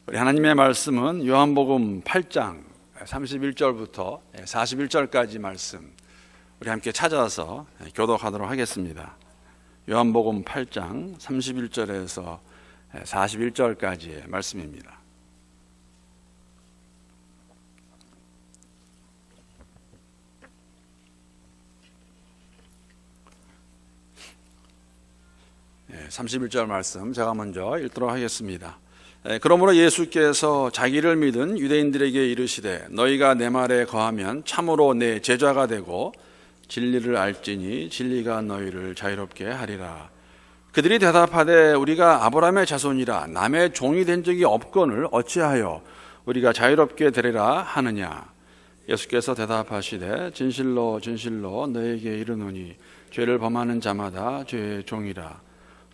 우리 하나님의 말씀은 요한복음 8장 31절부터 41절까지 말씀 우리 함께 찾아서 교독하도록 하겠습니다. 요한복음 8장 31절에서 41절까지의 말씀입니다. 네, 31절 말씀 제가 먼저 읽도록 하겠습니다. 그러므로 예수께서 자기를 믿은 유대인들에게 이르시되 너희가 내 말에 거하면 참으로 내 제자가 되고 진리를 알지니 진리가 너희를 자유롭게 하리라. 그들이 대답하되 우리가 아브라함의 자손이라 남의 종이 된 적이 없거늘 어찌하여 우리가 자유롭게 되리라 하느냐. 예수께서 대답하시되 진실로 진실로 너희에게 이르노니 죄를 범하는 자마다 죄의 종이라.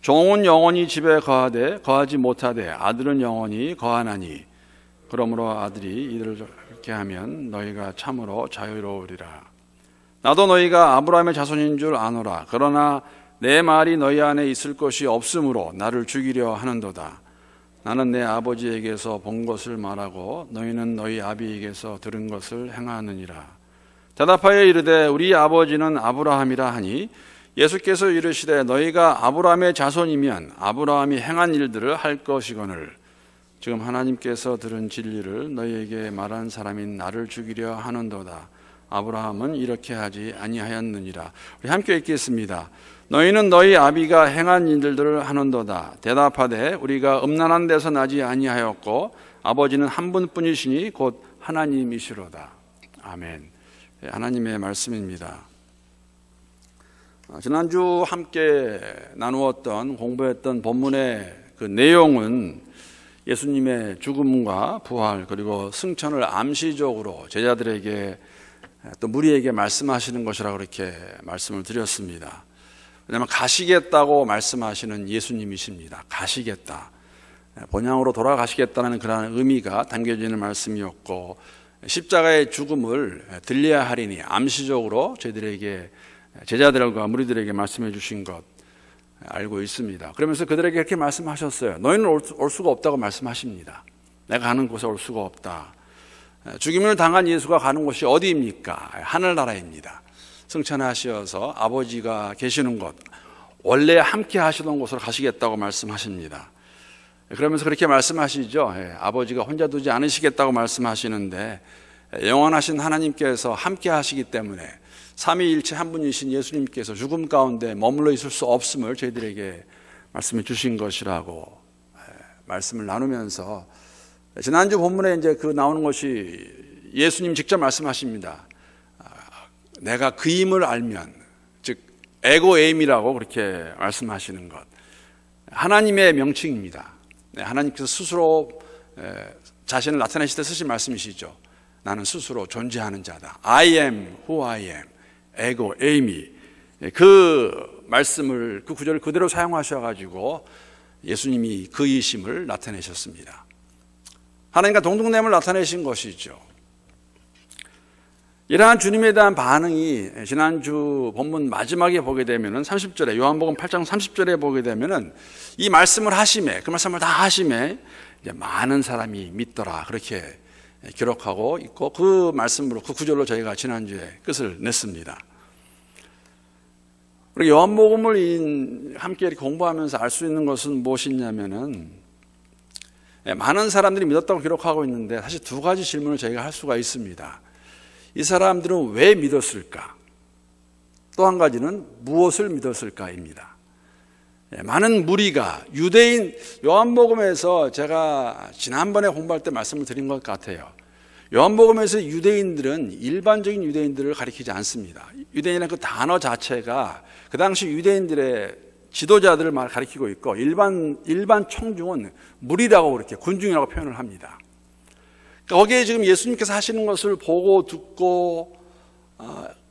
종은 영원히 집에 거하되 거하지 못하되 아들은 영원히 거하나니 그러므로 아들이 이렇게 하면 너희가 참으로 자유로우리라. 나도 너희가 아브라함의 자손인 줄 아노라. 그러나 내 말이 너희 안에 있을 것이 없으므로 나를 죽이려 하는도다. 나는 내 아버지에게서 본 것을 말하고 너희는 너희 아비에게서 들은 것을 행하느니라. 대답하여 이르되 우리 아버지는 아브라함이라 하니 예수께서 이르시되 너희가 아브라함의 자손이면 아브라함이 행한 일들을 할 것이거늘 지금 하나님께서 들은 진리를 너희에게 말한 사람인 나를 죽이려 하는도다. 아브라함은 이렇게 하지 아니하였느니라. 우리 함께 읽겠습니다. 너희는 너희 아비가 행한 일들을 하는도다. 대답하되 우리가 음란한 데서 나지 아니하였고 아버지는 한 분뿐이시니 곧 하나님이시로다. 아멘. 하나님의 말씀입니다. 지난주 함께 나누었던 공부했던 본문의 그 내용은 예수님의 죽음과 부활 그리고 승천을 암시적으로 제자들에게 또 무리에게 말씀하시는 것이라고 그렇게 말씀을 드렸습니다. 왜냐하면 가시겠다고 말씀하시는 예수님이십니다. 가시겠다. 본향으로 돌아가시겠다는 그런 의미가 담겨지는 말씀이었고 십자가의 죽음을 들려야 하리니 암시적으로 저희들에게 제자들과 무리들에게 말씀해 주신 것 알고 있습니다. 그러면서 그들에게 이렇게 말씀하셨어요. 너희는 올 수가 없다고 말씀하십니다. 내가 가는 곳에 올 수가 없다. 죽임을 당한 예수가 가는 곳이 어디입니까? 하늘나라입니다. 승천하셔서 아버지가 계시는 곳, 원래 함께 하시던 곳으로 가시겠다고 말씀하십니다. 그러면서 그렇게 말씀하시죠. 아버지가 혼자 두지 않으시겠다고 말씀하시는데 영원하신 하나님께서 함께 하시기 때문에 삼위일체 한 분이신 예수님께서 죽음 가운데 머물러 있을 수 없음을 저희들에게 말씀해 주신 것이라고 말씀을 나누면서 지난주 본문에 이제 그 나오는 것이 예수님 직접 말씀하십니다. 내가 그임을 알면, 즉 에고에임이라고 그렇게 말씀하시는 것. 하나님의 명칭입니다. 하나님께서 스스로 자신을 나타내실 때 쓰신 말씀이시죠. 나는 스스로 존재하는 자다. I am who I am. 에고, 에이미. 그 말씀을, 그 구절을 그대로 사용하셔가지고 예수님이 그이심을 나타내셨습니다. 하나님과 동등됨을 나타내신 것이죠. 이러한 주님에 대한 반응이 지난주 본문 마지막에 보게 되면은 30절에, 요한복음 8장 30절에 보게 되면은 이 말씀을 하심에, 그 말씀을 다 하심에 이제 많은 사람이 믿더라. 그렇게 기록하고 있고 그 말씀으로, 그 구절로 저희가 지난주에 끝을 냈습니다. 그리고 요한복음을 함께 이렇게 공부하면서 알 수 있는 것은 무엇이냐면은 많은 사람들이 믿었다고 기록하고 있는데 사실 두 가지 질문을 저희가 할 수가 있습니다. 이 사람들은 왜 믿었을까? 또 한 가지는 무엇을 믿었을까입니다. 많은 무리가 유대인, 요한복음에서 제가 지난번에 공부할 때 말씀을 드린 것 같아요. 요한복음에서 유대인들은 일반적인 유대인들을 가리키지 않습니다. 유대인이라는 그 단어 자체가 그 당시 유대인들의 지도자들을 가리키고 있고 일반 청중은 무리라고 그렇게 군중이라고 표현을 합니다. 거기에 지금 예수님께서 하시는 것을 보고 듣고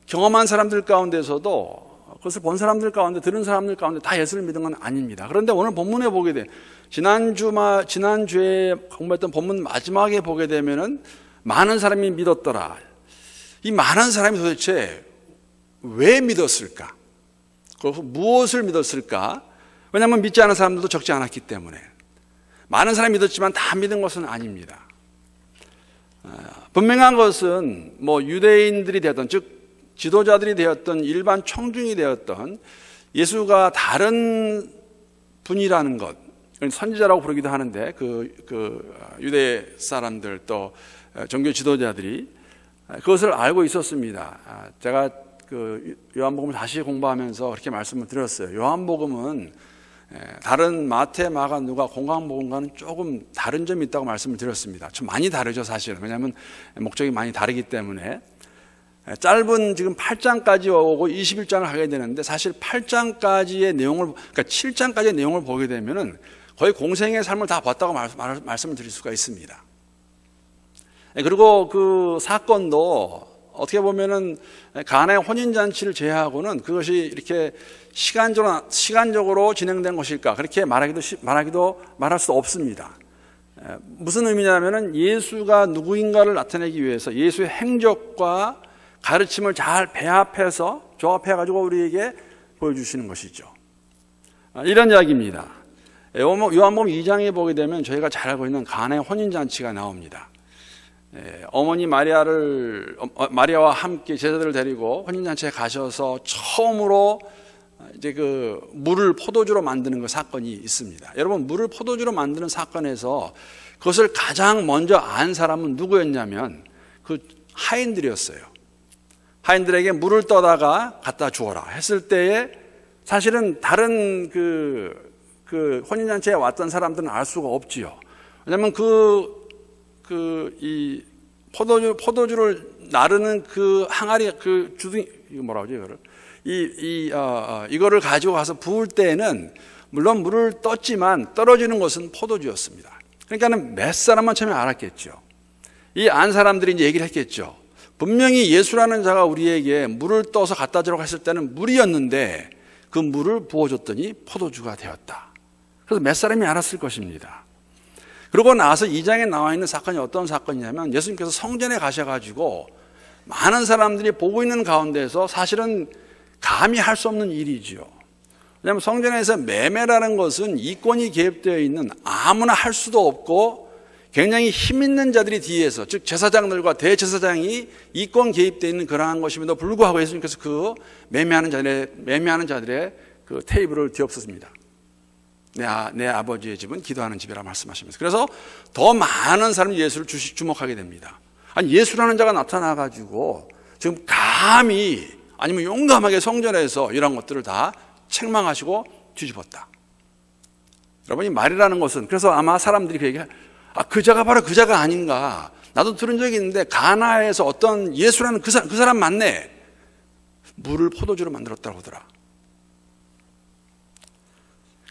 경험한 사람들 가운데서도 그것을 본 사람들 가운데 들은 사람들 가운데 다 예수를 믿은 건 아닙니다. 그런데 오늘 본문에 보게 돼 지난주에 공부했던 본문 마지막에 보게 되면은 많은 사람이 믿었더라. 이 많은 사람이 도대체 왜 믿었을까? 그리고 무엇을 믿었을까? 왜냐하면 믿지 않은 사람들도 적지 않았기 때문에 많은 사람이 믿었지만 다 믿은 것은 아닙니다. 분명한 것은 뭐 유대인들이 되었던, 즉 지도자들이 되었던, 일반 청중이 되었던 예수가 다른 분이라는 것, 선지자라고 부르기도 하는데 그 유대 사람들 또 종교 지도자들이 그것을 알고 있었습니다. 제가 그 요한복음을 다시 공부하면서 그렇게 말씀을 드렸어요. 요한복음은 다른 마태, 마가, 누가, 공강복음과는 조금 다른 점이 있다고 말씀을 드렸습니다. 좀 많이 다르죠, 사실은. 왜냐하면 목적이 많이 다르기 때문에. 짧은 지금 8장까지 오고 21장을 하게 되는데, 사실 8장까지의 내용을, 그러니까 7장까지의 내용을 보게 되면은 거의 공생의 삶을 다 봤다고 말씀을 드릴 수가 있습니다. 그리고 그 사건도 어떻게 보면은 가나의 혼인잔치를 제외하고는 그것이 이렇게 시간적으로 진행된 것일까, 그렇게 말할 수 없습니다. 무슨 의미냐면은 예수가 누구인가를 나타내기 위해서 예수의 행적과 가르침을 잘 배합해서 조합해가지고 우리에게 보여주시는 것이죠. 이런 이야기입니다. 요한복음 2장에 보게 되면 저희가 잘 알고 있는 가나의 혼인잔치가 나옵니다. 마리아와 함께 제자들을 데리고 혼인잔치에 가셔서 처음으로 이제 그 물을 포도주로 만드는 그 사건이 있습니다. 여러분, 물을 포도주로 만드는 사건에서 그것을 가장 먼저 안 사람은 누구였냐면 그 하인들이었어요. 하인들에게 물을 떠다가 갖다 주어라 했을 때에 사실은 다른 그 혼인잔치에 왔던 사람들은 알 수가 없지요. 왜냐하면 이 포도주를 나르는 그 항아리, 그 주둥이, 이거 뭐라 그러지, 이거를? 이거를 가지고 가서 부을 때에는 물론 물을 떴지만 떨어지는 것은 포도주였습니다. 그러니까는 몇 사람만 처음에 알았겠죠. 이 안 사람들이 이제 얘기를 했겠죠. 분명히 예수라는 자가 우리에게 물을 떠서 갖다 주라고 했을 때는 물이었는데 그 물을 부어줬더니 포도주가 되었다. 그래서 몇 사람이 알았을 것입니다. 그러고 나서 2장에 나와 있는 사건이 어떤 사건이냐면 예수님께서 성전에 가셔가지고 많은 사람들이 보고 있는 가운데서 사실은 감히 할 수 없는 일이지요. 왜냐하면 성전에서 매매라는 것은 이권이 개입되어 있는, 아무나 할 수도 없고 굉장히 힘 있는 자들이 뒤에서, 즉 제사장들과 대제사장이 이권 개입되어 있는 그러한 것임에도 불구하고 예수님께서 그 매매하는 자들의 그 테이블을 뒤엎었습니다. 내 아버지의 집은 기도하는 집이라 말씀하시면서. 그래서 더 많은 사람이 예수를 주목하게 됩니다. 아니, 예수라는 자가 나타나가지고 지금 감히 아니면 용감하게 성전에서 이런 것들을 다 책망하시고 뒤집었다. 여러분, 이 말이라는 것은, 그래서 아마 사람들이 그 얘기, 그 자가 바로 그 자가 아닌가. 나도 들은 적이 있는데 가나에서 어떤 예수라는 그 사람 맞네. 물을 포도주로 만들었다고 하더라.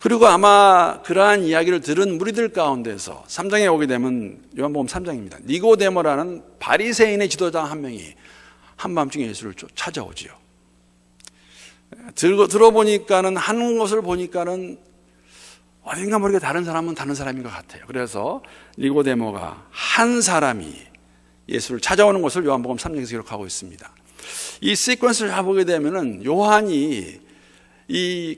그리고 아마 그러한 이야기를 들은 무리들 가운데서 3장에 오게 되면 요한복음 3장입니다. 니고데모라는 바리새인의 지도자 한 명이 한밤중에 예수를 찾아오지요. 들어보니까는 하는 것을 보니까는 어딘가 모르게 다른 사람은 다른 사람인 것 같아요. 그래서 니고데모가 한 사람이 예수를 찾아오는 것을 요한복음 3장에서 기록하고 있습니다. 이 시퀀스를 해보게 되면은 요한이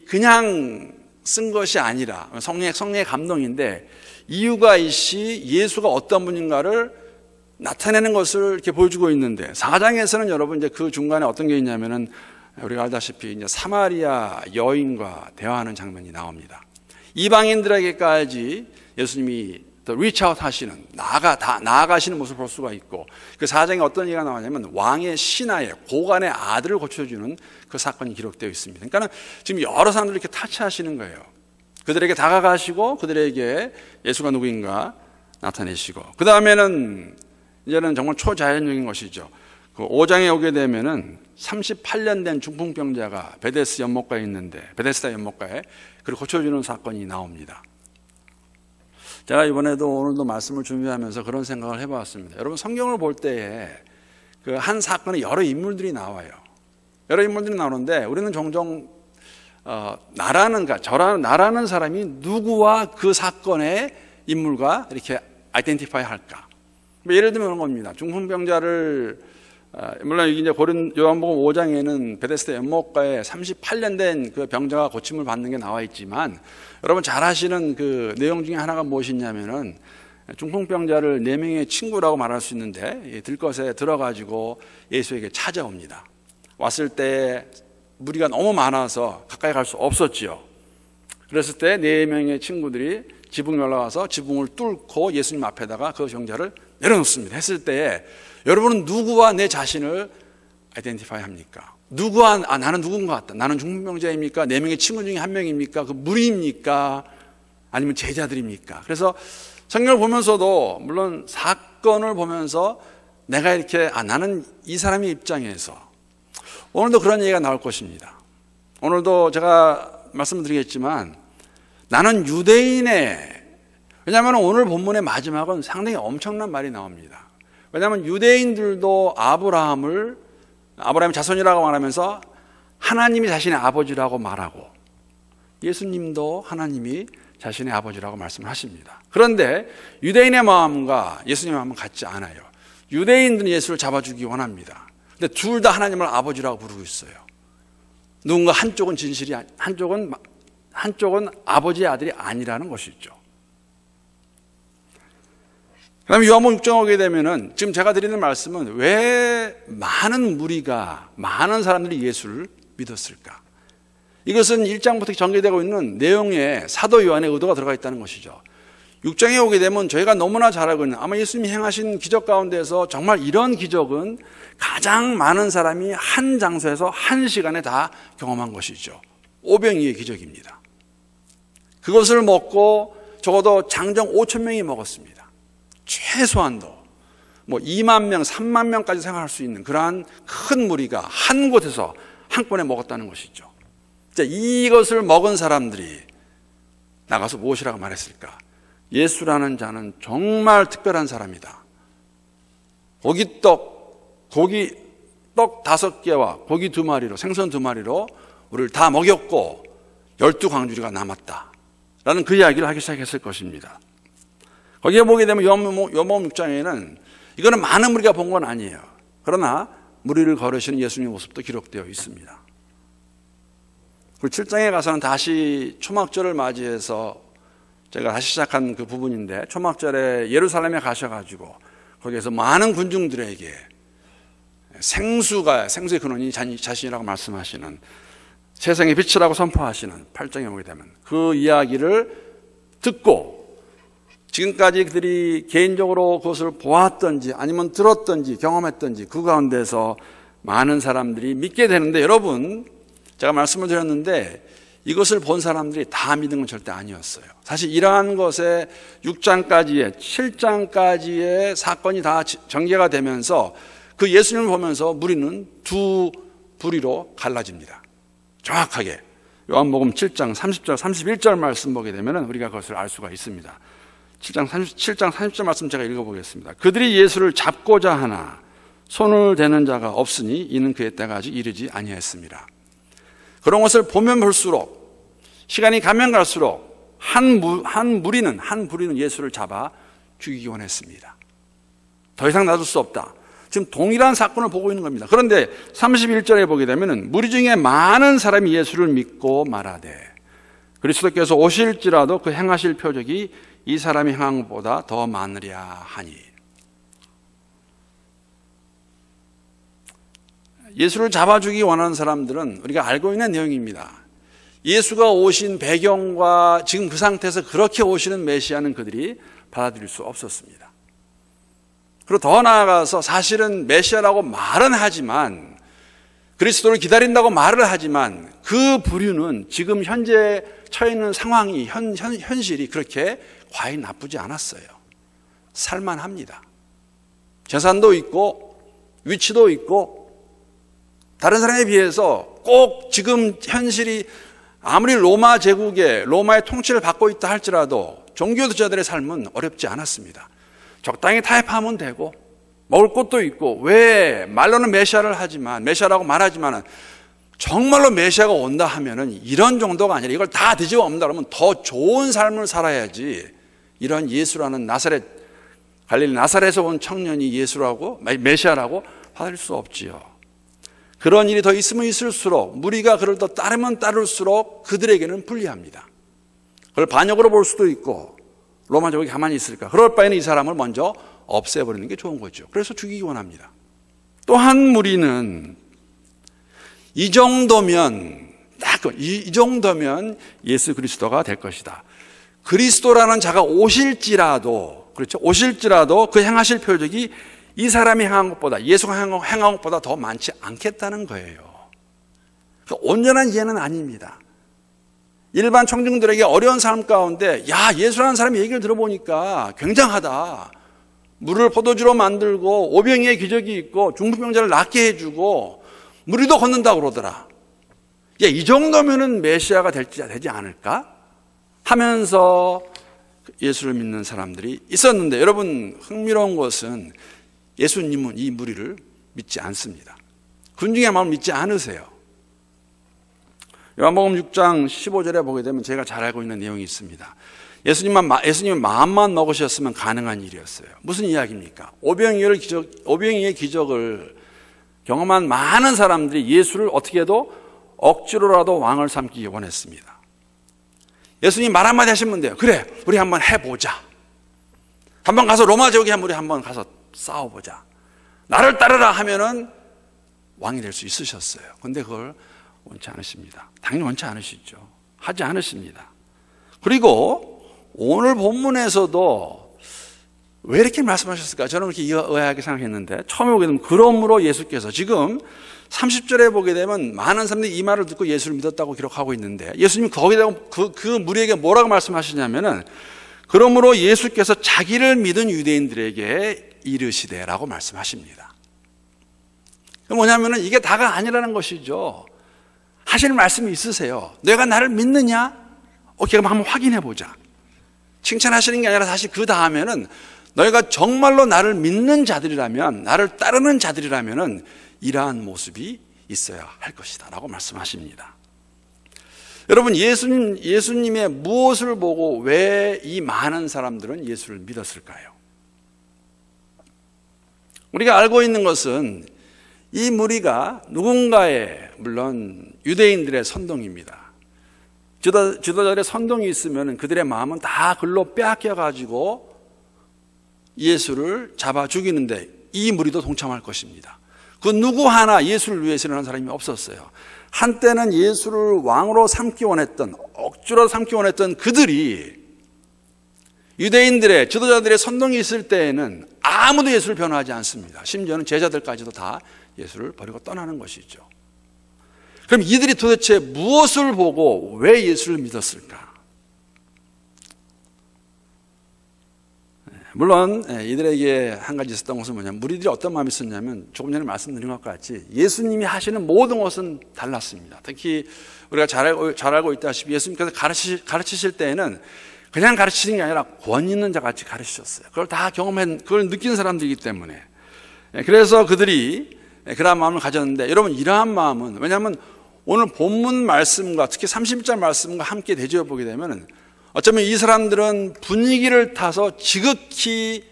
그냥 쓴 것이 아니라 성령의 감동인데 이유가 있이 예수가 어떤 분인가를 나타내는 것을 이렇게 보여주고 있는데 4장에서는 여러분 이제 그 중간에 어떤 게 있냐면은 우리가 알다시피 이제 사마리아 여인과 대화하는 장면이 나옵니다. 이방인들에게까지 예수님이 더 리치아웃 하시는, 나아가시는 모습을 볼 수가 있고, 그 4장에 어떤 얘기가 나오냐면 왕의 신하의 고관의 아들을 고쳐주는 그 사건이 기록되어 있습니다. 그러니까 지금 여러 사람들이 이렇게 타치하시는 거예요. 그들에게 다가가시고 그들에게 예수가 누구인가 나타내시고, 그 다음에는 이제는 정말 초자연적인 것이죠. 그 5장에 오게 되면은 38년 된 중풍병자가 베데스다 연못가에 그를 고쳐주는 사건이 나옵니다. 제가 이번에도 오늘도 말씀을 준비하면서 그런 생각을 해봤습니다. 여러분, 성경을 볼 때에 그 한 사건에 여러 인물들이 나와요. 여러 인물들이 나오는데 우리는 종종 나라는 사람이 누구와 그 사건의 인물과 이렇게 아이덴티파이 할까. 예를 들면 그런 겁니다. 중풍병자를 물론 이제 요한복음 5장에는 베데스다 연못가에 38년 된 그 병자가 고침을 받는 게 나와 있지만, 여러분 잘 아시는 그 내용 중에 하나가 무엇이냐면은 중풍병자를 4명의 친구라고 말할 수 있는데 들것에 들어가지고 예수에게 찾아옵니다. 왔을 때 무리가 너무 많아서 가까이 갈 수 없었지요. 그랬을 때 4명의 친구들이 지붕에 올라와서 지붕을 뚫고 예수님 앞에다가 그 병자를 내려놓습니다. 했을 때 여러분은 누구와 내 자신을 아이덴티파이 합니까? 나는 누군 것 같다. 나는 중풍병자입니까? 4명의 친구 중에 1명입니까? 그 무리입니까? 아니면 제자들입니까? 그래서 성경을 보면서도, 물론 사건을 보면서 내가 이렇게 나는 이 사람의 입장에서, 오늘도 그런 얘기가 나올 것입니다. 오늘도 제가 말씀드리겠지만 나는 유대인의, 왜냐하면 오늘 본문의 마지막은 상당히 엄청난 말이 나옵니다. 왜냐하면 유대인들도 아브라함의 자손이라고 말하면서 하나님이 자신의 아버지라고 말하고, 예수님도 하나님이 자신의 아버지라고 말씀하십니다. 그런데 유대인의 마음과 예수님의 마음은 같지 않아요. 유대인들은 예수를 잡아주기 원합니다. 근데 둘 다 하나님을 아버지라고 부르고 있어요. 누군가 한쪽은 진실이, 한쪽은 아버지의 아들이 아니라는 것이죠. 그 다음에 요한복음 6장 오게 되면은, 지금 제가 드리는 말씀은 왜 많은 사람들이 예수를 믿었을까? 이것은 1장부터 전개되고 있는 내용에 사도 요한의 의도가 들어가 있다는 것이죠. 6장에 오게 되면 저희가 너무나 잘 알고 있는, 아마 예수님이 행하신 기적 가운데서 정말 이런 기적은 가장 많은 사람이 한 장소에서 한 시간에 다 경험한 것이죠. 오병이의 기적입니다. 그것을 먹고 적어도 장정 5천 명이 먹었습니다. 최소한도 2만 명, 3만 명까지 생활할 수 있는 그러한 큰 무리가 한 곳에서 한꺼번에 먹었다는 것이죠. 이것을 먹은 사람들이 나가서 무엇이라고 말했을까? 예수라는 자는 정말 특별한 사람이다. 고기 떡 5개와 고기 2마리로, 생선 2마리로 우리를 다 먹였고 12광주리가 남았다 라는 그 이야기를 하기 시작했을 것입니다. 거기에 보게 되면 요한복음 6장에는 이거는 많은 무리가 본 건 아니에요. 그러나 무리를 걸으시는 예수님의 모습도 기록되어 있습니다. 그리고 7장에 가서는 다시 초막절을 맞이해서 제가 다시 시작한 그 부분인데, 초막절에 예루살렘에 가셔가지고 거기에서 많은 군중들에게 생수의 근원이 자신이라고 말씀하시는, 세상의 빛이라고 선포하시는 8장에 오게 되면 그 이야기를 듣고, 지금까지 그들이 개인적으로 그것을 보았던지 아니면 들었던지 경험했던지 그 가운데서 많은 사람들이 믿게 되는데, 여러분 제가 말씀을 드렸는데 이것을 본 사람들이 다 믿은 건 절대 아니었어요. 사실 이러한 것에 7장까지의 사건이 다 전개가 되면서 그 예수님을 보면서 무리는 두 부리로 갈라집니다. 정확하게 요한복음 7장 30절 31절 말씀 보게 되면 우리가 그것을 알 수가 있습니다. 7장 30절 말씀 제가 읽어보겠습니다. 그들이 예수를 잡고자 하나 손을 대는 자가 없으니 이는 그의 때가 아직 이르지 아니했습니다. 그런 것을 보면 볼수록, 시간이 가면 갈수록 한 부리는 예수를 잡아 죽이기 원했습니다. 더 이상 놔둘 수 없다. 지금 동일한 사건을 보고 있는 겁니다. 그런데 31절에 보게 되면 무리 중에 많은 사람이 예수를 믿고 말하되 그리스도께서 오실지라도 그 행하실 표적이 이 사람이 행한 것보다 더 많으랴 하니. 예수를 잡아주기 원하는 사람들은 우리가 알고 있는 내용입니다. 예수가 오신 배경과 지금 그 상태에서 그렇게 오시는 메시아는 그들이 받아들일 수 없었습니다. 그리고 더 나아가서 사실은 메시아라고 말은 하지만, 그리스도를 기다린다고 말을 하지만 그 부류는 지금 현재 처해 있는 상황이, 현실이 그렇게 과히 나쁘지 않았어요. 살만합니다. 재산도 있고 위치도 있고 다른 사람에 비해서 꼭 지금 현실이 아무리 로마 제국의 로마의 통치를 받고 있다 할지라도 종교도자들의 삶은 어렵지 않았습니다. 적당히 타협하면 되고 먹을 것도 있고, 왜 말로는 메시아라고 말하지만 정말로 메시아가 온다 하면은 이런 정도가 아니라 이걸 다 뒤집어 엎는다 그러면 더 좋은 삶을 살아야지, 이런 예수라는 갈릴리 나사렛에서 온 청년이 예수라고 메시아라고 받을 수 없지요. 그런 일이 더 있으면 있을수록, 무리가 그를 더 따르면 따를수록 그들에게는 불리합니다. 그걸 반역으로 볼 수도 있고, 로마 제국이 가만히 있을까? 그럴 바에는 이 사람을 먼저 없애버리는 게 좋은 거죠. 그래서 죽이기 원합니다. 또 한 무리는 이 정도면 예수 그리스도가 될 것이다. 그리스도라는 자가 오실지라도, 그렇죠? 오실지라도 그 행하실 표적이 이 사람이 행한 것보다, 예수가 행한 것보다 더 많지 않겠다는 거예요. 온전한 이해는 아닙니다. 일반 청중들에게 어려운 삶 가운데, 야, 예수라는 사람의 얘기를 들어보니까 굉장하다. 물을 포도주로 만들고 오병이의 기적이 있고 중풍병자를 낫게 해주고 무리도 걷는다고 그러더라. 야, 이 정도면은 메시아가 되지 않을까? 하면서 예수를 믿는 사람들이 있었는데, 여러분, 흥미로운 것은 예수님은 이 무리를 믿지 않습니다. 군중의 마음을 믿지 않으세요. 요한복음 6장 15절에 보게 되면 제가 잘 알고 있는 내용이 있습니다. 예수님이 마음만 먹으셨으면 가능한 일이었어요. 무슨 이야기입니까? 오병이의 기적을 경험한 많은 사람들이 예수를 어떻게 해도 억지로라도 왕을 삼기 원했습니다. 예수님 말 한마디 하시면 돼요. 그래, 우리 한번 해보자. 한번 가서 로마 제국에 우리 한번 가서 싸워보자. 나를 따르라 하면은 왕이 될 수 있으셨어요. 그런데 그걸 원치 않으십니다. 당연히 원치 않으시죠. 하지 않으십니다. 그리고 오늘 본문에서도 왜 이렇게 말씀하셨을까? 저는 그렇게 의아하게 생각했는데, 처음에 보게 되면 그러므로 예수께서, 지금 30절에 보게 되면 많은 사람들이 이 말을 듣고 예수를 믿었다고 기록하고 있는데, 예수님이 거기다가 그 무리에게 뭐라고 말씀하시냐면은, 그러므로 예수께서 자기를 믿은 유대인들에게 이르시되라고 말씀하십니다. 뭐냐면은 이게 다가 아니라는 것이죠. 하시는 말씀이 있으세요. 내가 나를 믿느냐? 오케이, 그럼 한번 확인해 보자. 칭찬하시는 게 아니라 사실 그 다음에는 너희가 정말로 나를 믿는 자들이라면, 나를 따르는 자들이라면은 이러한 모습이 있어야 할 것이다 라고 말씀하십니다. 여러분, 예수님의 무엇을 보고 왜 이 많은 사람들은 예수를 믿었을까요? 우리가 알고 있는 것은 이 무리가 누군가의, 물론 유대인들의 선동입니다. 지도자들의 선동이 있으면 그들의 마음은 다 글로 빼앗겨가지고 예수를 잡아 죽이는데 이 무리도 동참할 것입니다. 그 누구 하나 예수를 위해서 일어난 사람이 없었어요. 한때는 예수를 왕으로 삼기 원했던, 억지로 삼기 원했던 그들이 유대인들의 지도자들의 선동이 있을 때에는 아무도 예수를 변호하지 않습니다. 심지어는 제자들까지도 다 예수를 버리고 떠나는 것이죠. 그럼 이들이 도대체 무엇을 보고 왜 예수를 믿었을까? 물론 이들에게 한 가지 있었던 것은 뭐냐면, 무리들이 어떤 마음이 있었냐면, 조금 전에 말씀드린 것과 같이 예수님이 하시는 모든 것은 달랐습니다. 특히 우리가 잘 알고 있다시피 예수님께서 가르치실 때에는 그냥 가르치는 게 아니라 권위 있는 자 같이 가르치셨어요. 그걸 다 그걸 느낀 사람들이기 때문에. 그래서 그들이 그러한 마음을 가졌는데, 여러분, 이러한 마음은, 왜냐하면 오늘 본문 말씀과 특히 30절 말씀과 함께 대조해 보게 되면 어쩌면 이 사람들은 분위기를 타서 지극히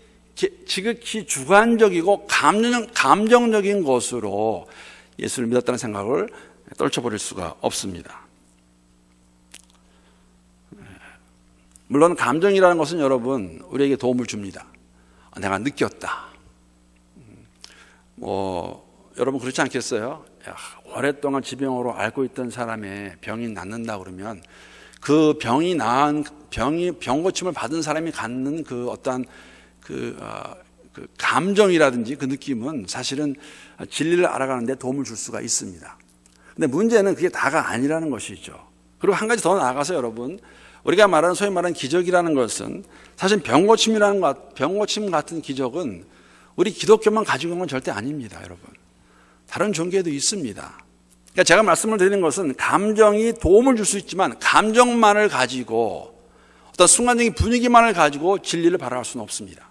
주관적이고 감정적인 것으로 예수를 믿었다는 생각을 떨쳐버릴 수가 없습니다. 물론 감정이라는 것은 여러분 우리에게 도움을 줍니다. 내가 느꼈다. 여러분 그렇지 않겠어요? 오랫동안 지병으로 앓고 있던 사람의 병이 낫는다 그러면 그 병이 병 고침을 받은 사람이 갖는 그 어떤 그 감정이라든지 그 느낌은 사실은 진리를 알아가는 데 도움을 줄 수가 있습니다. 근데 문제는 그게 다가 아니라는 것이죠. 그리고 한 가지 더 나아가서 여러분, 우리가 말하는 소위 말하는 기적이라는 것은 사실 병 고침 같은 기적은 우리 기독교만 가지고 있는 건 절대 아닙니다, 여러분. 다른 종교에도 있습니다. 그러니까 제가 말씀을 드리는 것은 감정이 도움을 줄 수 있지만 감정만을 가지고 어떤 순간적인 분위기만을 가지고 진리를 바라볼 수는 없습니다.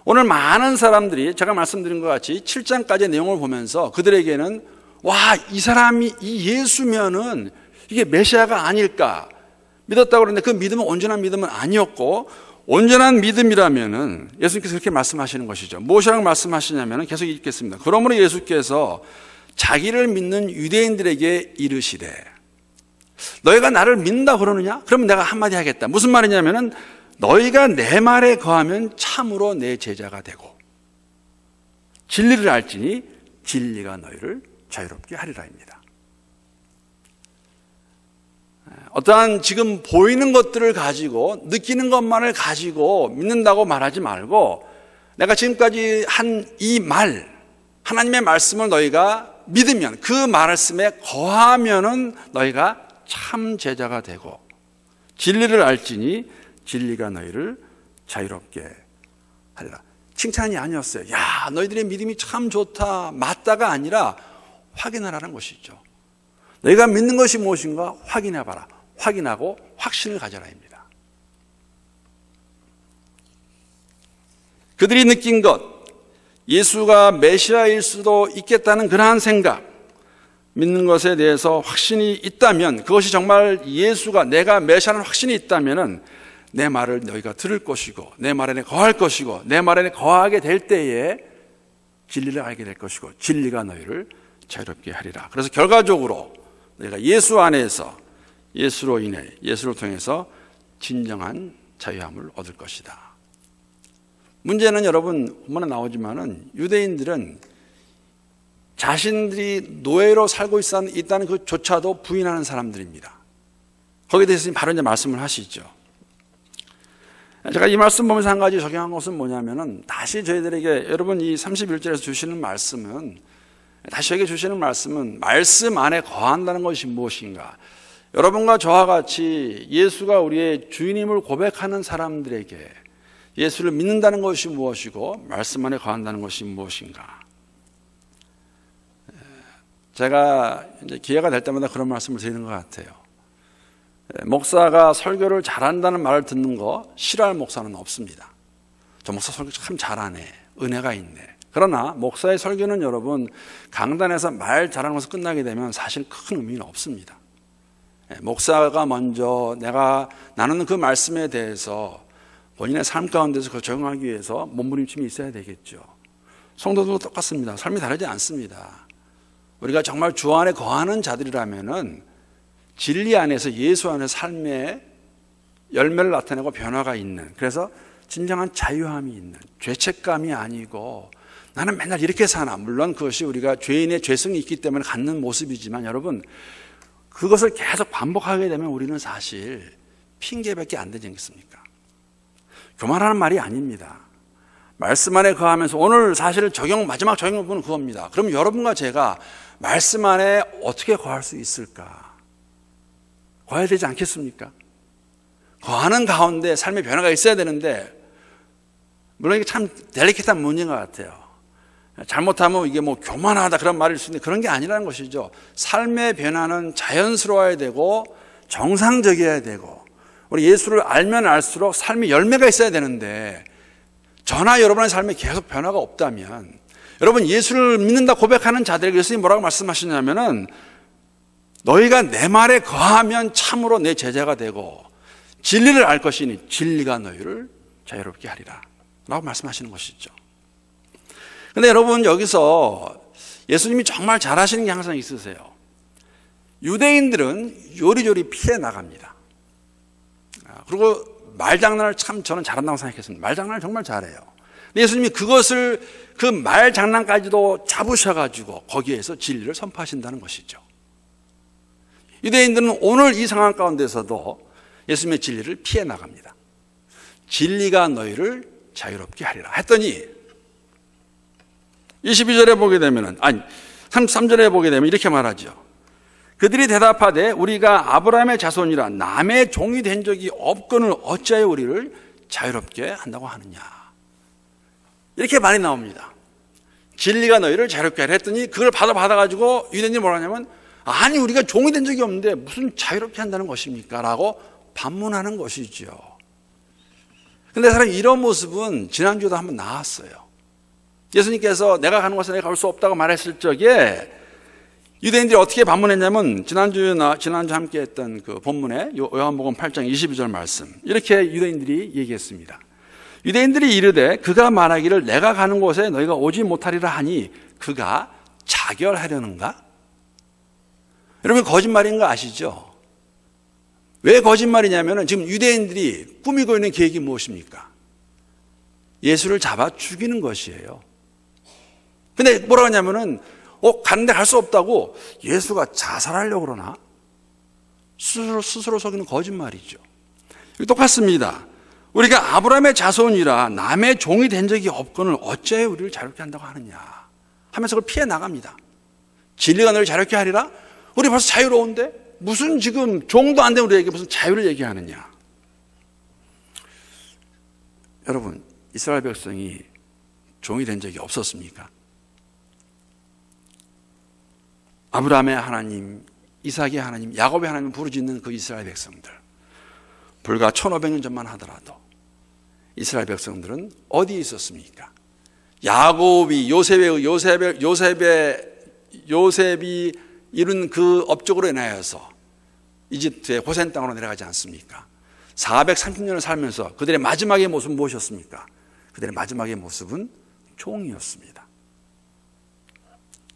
오늘 많은 사람들이 제가 말씀드린 것 같이 7장까지의 내용을 보면서 그들에게는 와, 이 사람이 이 예수면은 이게 메시아가 아닐까 믿었다고 그러는데 그 믿음은 온전한 믿음은 아니었고 온전한 믿음이라면은 예수님께서 그렇게 말씀하시는 것이죠. 무엇이라고 말씀하시냐면은 계속 읽겠습니다. 그러므로 예수께서 자기를 믿는 유대인들에게 이르시되 너희가 나를 믿는다 그러느냐? 그러면 내가 한마디 하겠다. 무슨 말이냐면은 너희가 내 말에 거하면 참으로 내 제자가 되고 진리를 알지니 진리가 너희를 자유롭게 하리라입니다. 어떠한 지금 보이는 것들을 가지고 느끼는 것만을 가지고 믿는다고 말하지 말고 내가 지금까지 한 이 말, 하나님의 말씀을 너희가 믿으면 그 말씀에 거하면은 너희가 참 제자가 되고 진리를 알지니 진리가 너희를 자유롭게 하리라. 칭찬이 아니었어요. 야, 너희들의 믿음이 참 좋다, 맞다가 아니라 확인하라는 것이죠. 너희가 믿는 것이 무엇인가 확인해봐라. 확인하고 확신을 가져라입니다. 그들이 느낀 것, 예수가 메시아일 수도 있겠다는 그러한 생각, 믿는 것에 대해서 확신이 있다면, 그것이 정말 예수가 내가 메시아라는 확신이 있다면 내 말을 너희가 들을 것이고 내 말에 거할 것이고 내 말에 거하게 될 때에 진리를 알게 될 것이고 진리가 너희를 자유롭게 하리라. 그래서 결과적으로 너희가 예수 안에서 예수로 인해 예수를 통해서 진정한 자유함을 얻을 것이다. 문제는 여러분 본문에 나오지만은 유대인들은 자신들이 노예로 살고 있다는 그조차도 부인하는 사람들입니다. 거기에 대해서 바로 이제 말씀을 하시죠. 제가 이 말씀 보면서 한 가지 적용한 것은 뭐냐면은 다시 저희들에게 여러분 이 31절에서 주시는 말씀은 다시 저에게 주시는 말씀은 말씀 안에 거한다는 것이 무엇인가? 여러분과 저와 같이 예수가 우리의 주인임을 고백하는 사람들에게 예수를 믿는다는 것이 무엇이고 말씀 안에 거한다는 것이 무엇인가? 제가 이제 기회가 될 때마다 그런 말씀을 드리는 것 같아요. 목사가 설교를 잘한다는 말을 듣는 거 싫어할 목사는 없습니다. 저 목사 설교 참 잘하네, 은혜가 있네. 그러나 목사의 설교는 여러분 강단에서 말 잘하는 것에서 끝나게 되면 사실 큰 의미는 없습니다. 목사가 먼저 나누는 그 말씀에 대해서 본인의 삶 가운데서 그걸 적용하기 위해서 몸부림침이 있어야 되겠죠. 성도도 똑같습니다. 삶이 다르지 않습니다. 우리가 정말 주 안에 거하는 자들이라면은 진리 안에서 예수 안에서 삶의 열매를 나타내고 변화가 있는, 그래서 진정한 자유함이 있는, 죄책감이 아니고 나는 맨날 이렇게 사나. 물론 그것이 우리가 죄인의 죄성이 있기 때문에 갖는 모습이지만 여러분 그것을 계속 반복하게 되면 우리는 사실 핑계밖에 안 되지 않겠습니까? 교만하는 말이 아닙니다. 말씀 안에 거하면서 오늘 사실 마지막 적용 부분은 그겁니다. 그럼 여러분과 제가 말씀 안에 어떻게 거할 수 있을까? 거해야 되지 않겠습니까? 거하는 가운데 삶의 변화가 있어야 되는데 물론 이게 참 델리케이트한 문제인 것 같아요. 잘못하면 이게 뭐 교만하다 그런 말일 수 있는데 그런 게 아니라는 것이죠. 삶의 변화는 자연스러워야 되고 정상적이어야 되고 우리 예수를 알면 알수록 삶의 열매가 있어야 되는데 저나 여러분의 삶에 계속 변화가 없다면 여러분 예수를 믿는다 고백하는 자들에게 예수님이 뭐라고 말씀하시냐면은 너희가 내 말에 거하면 참으로 내 제자가 되고 진리를 알 것이니 진리가 너희를 자유롭게 하리라 라고 말씀하시는 것이죠. 그런데 여러분 여기서 예수님이 정말 잘하시는 게 항상 있으세요. 유대인들은 요리조리 피해 나갑니다. 그리고 말장난을 참 저는 잘한다고 생각했습니다. 말장난을 정말 잘해요. 근데 예수님이 그것을 그 말장난까지도 잡으셔가지고 거기에서 진리를 선포하신다는 것이죠. 유대인들은 오늘 이 상황 가운데서도 예수님의 진리를 피해 나갑니다. 진리가 너희를 자유롭게 하리라 했더니 22절에 보게 되면은 33절에 보게 되면 이렇게 말하죠. 그들이 대답하되 우리가 아브라함의 자손이라 남의 종이 된 적이 없거늘 어찌하여 우리를 자유롭게 한다고 하느냐. 이렇게 말이 나옵니다. 진리가 너희를 자유롭게 하리라 했더니 그걸 받아가지고 유대인들이 뭐라 하냐면 아니 우리가 종이 된 적이 없는데 무슨 자유롭게 한다는 것입니까? 라고 반문하는 것이죠. 근데 사실 이런 모습은 지난주에도 한번 나왔어요. 예수님께서 내가 가는 곳에 내가 갈 수 없다고 말했을 적에 유대인들이 어떻게 반문했냐면 지난주 함께 했던 그 본문에 요한복음 8장 22절 말씀, 이렇게 유대인들이 얘기했습니다. 유대인들이 이르되 그가 말하기를 내가 가는 곳에 너희가 오지 못하리라 하니 그가 자결하려는가? 여러분, 거짓말인 거 아시죠? 왜 거짓말이냐면 지금 유대인들이 꾸미고 있는 계획이 무엇입니까? 예수를 잡아 죽이는 것이에요. 근데 뭐라고 하냐면은 가는데 갈 수 없다고 예수가 자살하려고 그러나? 스스로 속이는 거짓말이죠. 똑같습니다. 우리가 아브라함의 자손이라 남의 종이 된 적이 없거늘 어째 우리를 자유롭게 한다고 하느냐 하면서 그걸 피해 나갑니다. 진리가 너를 자유롭게 하리라? 우리 벌써 자유로운데? 무슨 지금 종도 안 된 우리에게 무슨 자유를 얘기하느냐? 여러분, 이스라엘 백성이 종이 된 적이 없었습니까? 아브라함의 하나님, 이삭의 하나님, 야곱의 하나님 부르짖는 그 이스라엘 백성들, 불과 1500년 전만 하더라도 이스라엘 백성들은 어디에 있었습니까? 야곱이 요셉이 이룬 그 업적으로 인하여서 이집트의 고센 땅으로 내려가지 않습니까? 430년을 살면서 그들의 마지막의 모습은 무엇이었습니까? 그들의 마지막의 모습은 종이었습니다.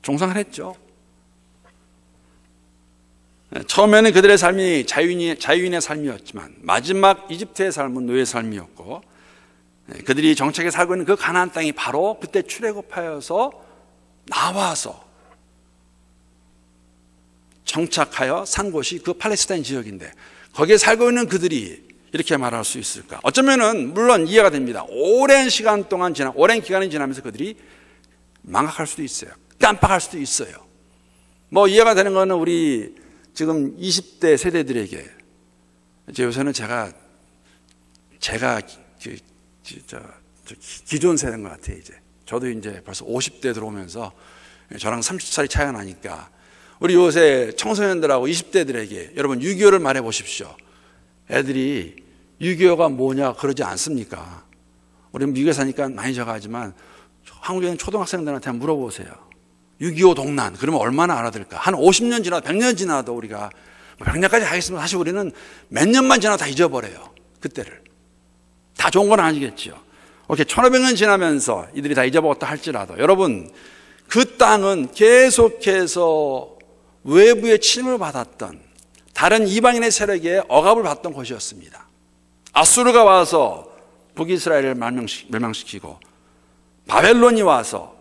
종상을 했죠. 처음에는 그들의 삶이 자유인의 삶이었지만 마지막 이집트의 삶은 노예의 삶이었고, 그들이 정착해 살고 있는 그 가나안 땅이 바로 그때 출애굽하여서 나와서 정착하여 산 곳이 그 팔레스타인 지역인데, 거기에 살고 있는 그들이 이렇게 말할 수 있을까? 어쩌면은 물론 이해가 됩니다. 오랜 기간이 지나면서 그들이 망각할 수도 있어요. 깜빡할 수도 있어요. 뭐 이해가 되는 거는 우리 지금 20대 세대들에게, 이제 요새는 제가 기존 세대인 것 같아요. 이제 저도 이제 벌써 50대 들어오면서 저랑 30살이 차이가 나니까 우리 요새 청소년들하고 20대들에게 여러분 6.25를 말해 보십시오. 애들이 6.25가 뭐냐 그러지 않습니까? 우리는 미국에 사니까 많이 적하지만 한국에 있는 초등학생들한테 한번 물어보세요. 6.25 동란, 그러면 얼마나 알아들을까? 한 50년 지나도 100년 지나도 우리가 100년까지 하겠으면 사실 우리는 몇 년만 지나도 다 잊어버려요. 그때를. 다 좋은 건 아니겠죠. 이렇게 1500년 지나면서 이들이 다 잊어먹었다 할지라도 여러분, 그 땅은 계속해서 외부의 침을 받았던 다른 이방인의 세력에 억압을 받던 곳이었습니다. 아수르가 와서 북이스라엘을 멸망시키고, 바벨론이 와서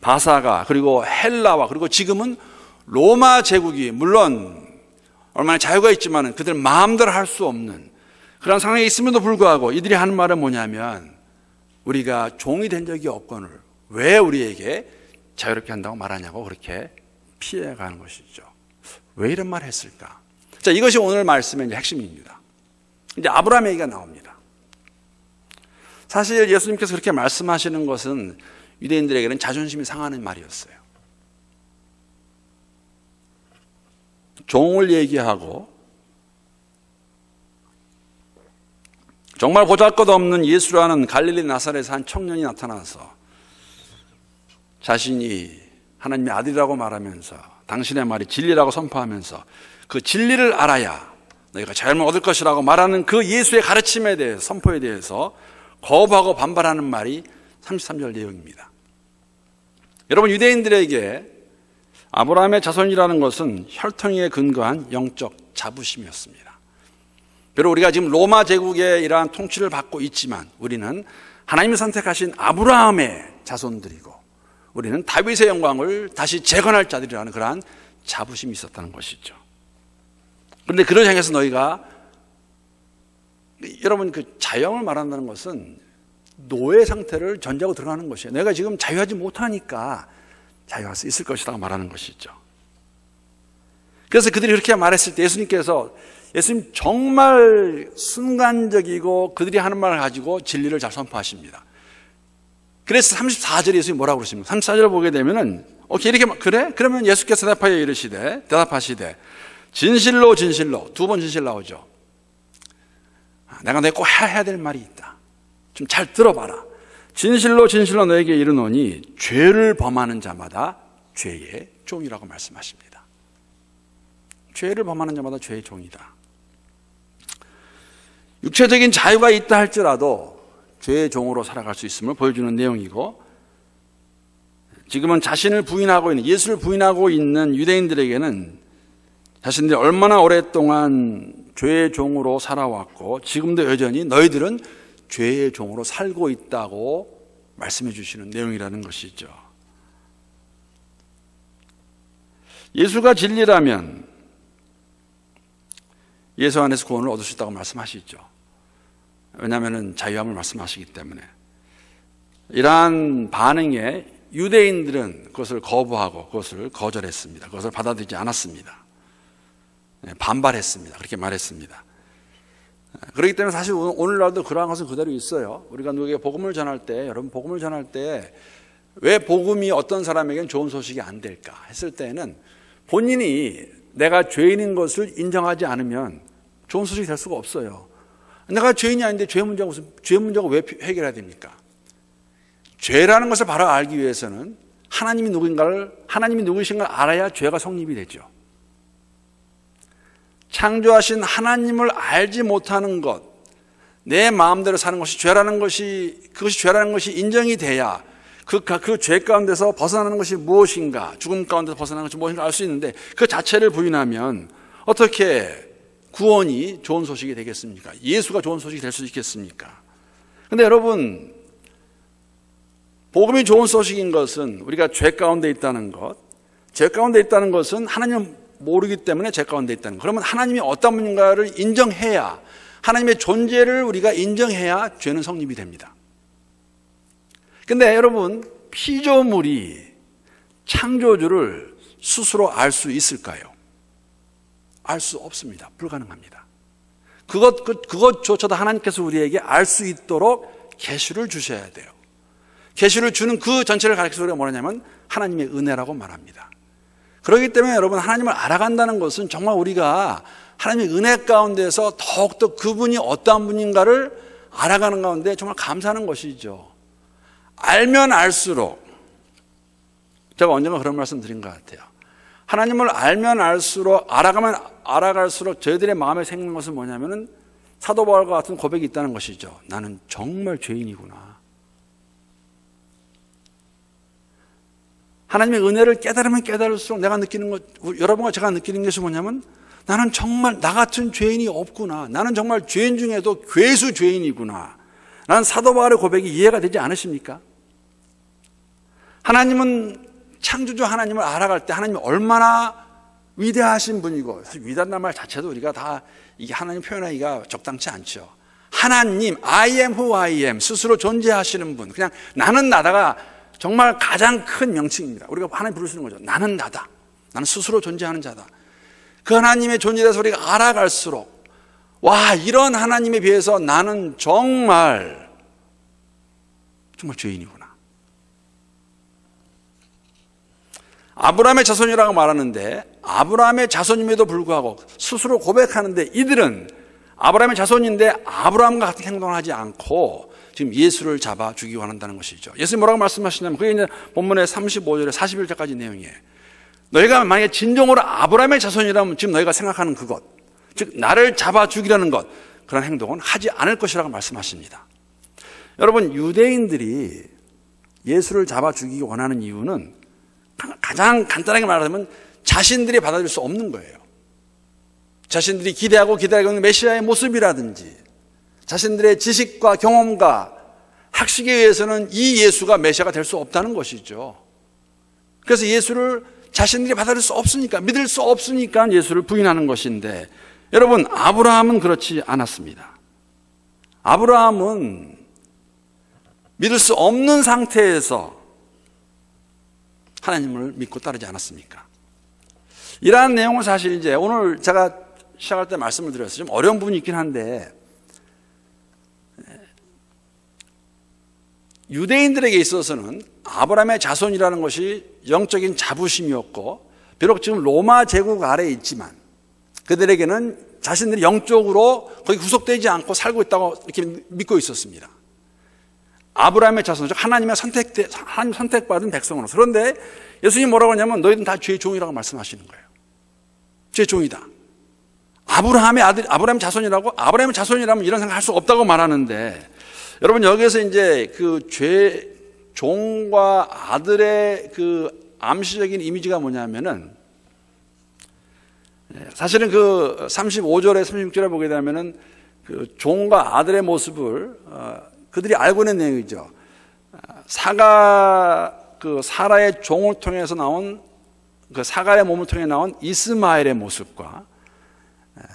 바사가, 그리고 헬라와, 그리고 지금은 로마 제국이, 물론 얼마나 자유가 있지만 그들 마음대로 할 수 없는 그런 상황에 있음에도 불구하고 이들이 하는 말은 뭐냐면, 우리가 종이 된 적이 없거늘 왜 우리에게 자유롭게 한다고 말하냐고 그렇게 피해가는 것이죠. 왜 이런 말 했을까? 자, 이것이 오늘 말씀의 핵심입니다. 이제 아브라함 얘기가 나옵니다. 사실 예수님께서 그렇게 말씀하시는 것은 유대인들에게는 자존심이 상하는 말이었어요. 종을 얘기하고 정말 보잘것없는 예수라는 갈릴리 나사렛에서 한 청년이 나타나서 자신이 하나님의 아들이라고 말하면서 당신의 말이 진리라고 선포하면서 그 진리를 알아야 너희가 자유를 얻을 것이라고 말하는 그 예수의 가르침에 대해서, 선포에 대해서 거부하고 반발하는 말이 33절 내용입니다. 여러분, 유대인들에게 아브라함의 자손이라는 것은 혈통에 근거한 영적 자부심이었습니다. 비록 우리가 지금 로마 제국의 이러한 통치를 받고 있지만 우리는 하나님이 선택하신 아브라함의 자손들이고, 우리는 다윗의 영광을 다시 재건할 자들이라는 그러한 자부심이 있었다는 것이죠. 그런데 그를 향해서 너희가, 여러분, 그 자유함을 말한다는 것은 노예 상태를 전제하고 들어가는 것이에요. 내가 지금 자유하지 못하니까 자유할 수 있을 것이라고 말하는 것이죠. 그래서 그들이 그렇게 말했을 때 예수님 정말 순간적이고 그들이 하는 말을 가지고 진리를 잘 선포하십니다. 그래서 34절에 예수님이 뭐라고 그러십니까? 34절을 보게 되면은, 오케이, 이렇게, 그래? 그러면 예수께서 대답하시되, 진실로, 두 번 진실 나오죠. 내가 너희 꼭 해야 될 말이 있다. 좀 잘 들어봐라. 진실로 너에게 이르노니, 죄를 범하는 자마다 죄의 종이라고 말씀하십니다. 죄를 범하는 자마다 죄의 종이다. 육체적인 자유가 있다 할지라도 죄의 종으로 살아갈 수 있음을 보여주는 내용이고, 지금은 자신을 부인하고 있는, 예수를 부인하고 있는 유대인들에게는 자신들이 얼마나 오랫동안 죄의 종으로 살아왔고 지금도 여전히 너희들은 죄의 종으로 살고 있다고 말씀해 주시는 내용이라는 것이죠. 예수가 진리라면 예수 안에서 구원을 얻을 수 있다고 말씀하시죠. 왜냐하면 자유함을 말씀하시기 때문에. 이러한 반응에 유대인들은 그것을 거부하고 그것을 거절했습니다. 그것을 받아들이지 않았습니다. 반발했습니다. 그렇게 말했습니다. 그렇기 때문에 사실 오늘날도 그러한 것은 그대로 있어요. 우리가 누구에게 복음을 전할 때, 여러분 복음을 전할 때 왜 복음이 어떤 사람에게는 좋은 소식이 안 될까 했을 때는 본인이 내가 죄인인 것을 인정하지 않으면 좋은 소식이 될 수가 없어요. 내가 죄인이 아닌데 죄 문제가 왜 해결해야 됩니까? 죄라는 것을 바로 알기 위해서는 하나님이 누구신가를 알아야 죄가 성립이 되죠. 창조하신 하나님을 알지 못하는 것, 내 마음대로 사는 것이 죄라는 것이, 그것이 죄라는 것이 인정이 돼야 그 죄 가운데서 벗어나는 것이 무엇인가, 죽음 가운데서 벗어나는 것이 무엇인가 알 수 있는데, 그 자체를 부인하면 어떻게 구원이 좋은 소식이 되겠습니까? 예수가 좋은 소식이 될 수 있겠습니까? 근데 여러분, 복음이 좋은 소식인 것은 우리가 죄 가운데 있다는 것, 죄 가운데 있다는 것은 하나님을 모르기 때문에 죄 가운데 있다는 것. 그러면 하나님이 어떤 분인가를 인정해야, 하나님의 존재를 우리가 인정해야 죄는 성립이 됩니다. 근데 여러분, 피조물이 창조주를 스스로 알 수 있을까요? 알 수 없습니다. 불가능합니다. 그것조차도 하나님께서 우리에게 알 수 있도록 계시를 주셔야 돼요. 계시를 주는 그 전체를 가리켜서 우리가 뭐냐면 하나님의 은혜라고 말합니다. 그렇기 때문에 여러분, 하나님을 알아간다는 것은 정말 우리가 하나님의 은혜 가운데서 더욱더 그분이 어떠한 분인가를 알아가는 가운데 정말 감사하는 것이죠. 알면 알수록, 제가 언젠가 그런 말씀 드린 것 같아요. 하나님을 알면 알수록, 알아가면 알아갈수록 저희들의 마음에 생기는 것은 뭐냐면은 사도 바울과 같은 고백이 있다는 것이죠. 나는 정말 죄인이구나. 하나님의 은혜를 깨달으면 깨달을수록 내가 느끼는 것, 여러분과 제가 느끼는 것이 뭐냐면 나는 정말 나 같은 죄인이 없구나. 나는 정말 죄인 중에도 괴수 죄인이구나. 나는 사도 바울의 고백이 이해가 되지 않으십니까? 하나님은 창조주 하나님을 알아갈 때 하나님이 얼마나 위대하신 분이고, 사실 위대한 말 자체도 우리가 다 이게 하나님 표현하기가 적당치 않죠. 하나님, I am who I am, 스스로 존재하시는 분. 그냥 나는 나다가 정말 가장 큰 명칭입니다. 우리가 하나님 부를 수 있는 거죠. 나는 나다. 나는 스스로 존재하는 자다. 그 하나님의 존재에 대해서 우리가 알아갈수록, 와, 이런 하나님에 비해서 나는 정말 죄인이구나. 아브라함의 자손이라고 말하는데, 아브라함의 자손임에도 불구하고 스스로 고백하는데, 이들은 아브라함의 자손인데 아브라함과 같은 행동을 하지 않고 지금 예수를 잡아 죽이기 원한다는 것이죠. 예수님 뭐라고 말씀하시냐면, 그게 이제 본문의 35절에 41절까지 내용이에요. 너희가 만약에 진정으로 아브라함의 자손이라면 지금 너희가 생각하는 그것, 즉 나를 잡아 죽이려는 것, 그런 행동은 하지 않을 것이라고 말씀하십니다. 여러분, 유대인들이 예수를 잡아 죽이기 원하는 이유는 가장 간단하게 말하자면 자신들이 받아들일 수 없는 거예요. 자신들이 기대하고 있는 메시아의 모습이라든지 자신들의 지식과 경험과 학식에 의해서는 이 예수가 메시아가 될 수 없다는 것이죠. 그래서 예수를 자신들이 받아들일 수 없으니까, 믿을 수 없으니까 예수를 부인하는 것인데, 여러분, 아브라함은 그렇지 않았습니다. 아브라함은 믿을 수 없는 상태에서 하나님을 믿고 따르지 않았습니까? 이러한 내용을 사실 이제 오늘 제가 시작할 때 말씀을 드렸어요. 좀 어려운 부분이 있긴 한데, 유대인들에게 있어서는 아브라함의 자손이라는 것이 영적인 자부심이었고, 비록 지금 로마 제국 아래에 있지만 그들에게는 자신들이 영적으로 거기 구속되지 않고 살고 있다고 이렇게 믿고 있었습니다. 아브라함의 자손, 즉 하나님 선택받은 백성으로서. 그런데 예수님이 뭐라고 하냐면 너희들은 다 죄의 종이라고 말씀하시는 거예요. 죄의 종이다. 아브라함의 아들, 아브라함의 자손이라고? 아브라함의 자손이라면 이런 생각 할 수 없다고 말하는데, 여러분 여기에서 이제 그 죄 종과 아들의 그 암시적인 이미지가 뭐냐면은, 사실은 그 35절에 36절에 보게 되면은 그 종과 아들의 모습을 그들이 알고 있는 내용이죠. 사라의 종을 통해서 나온, 그 사가의 몸을 통해 나온 이스마엘의 모습과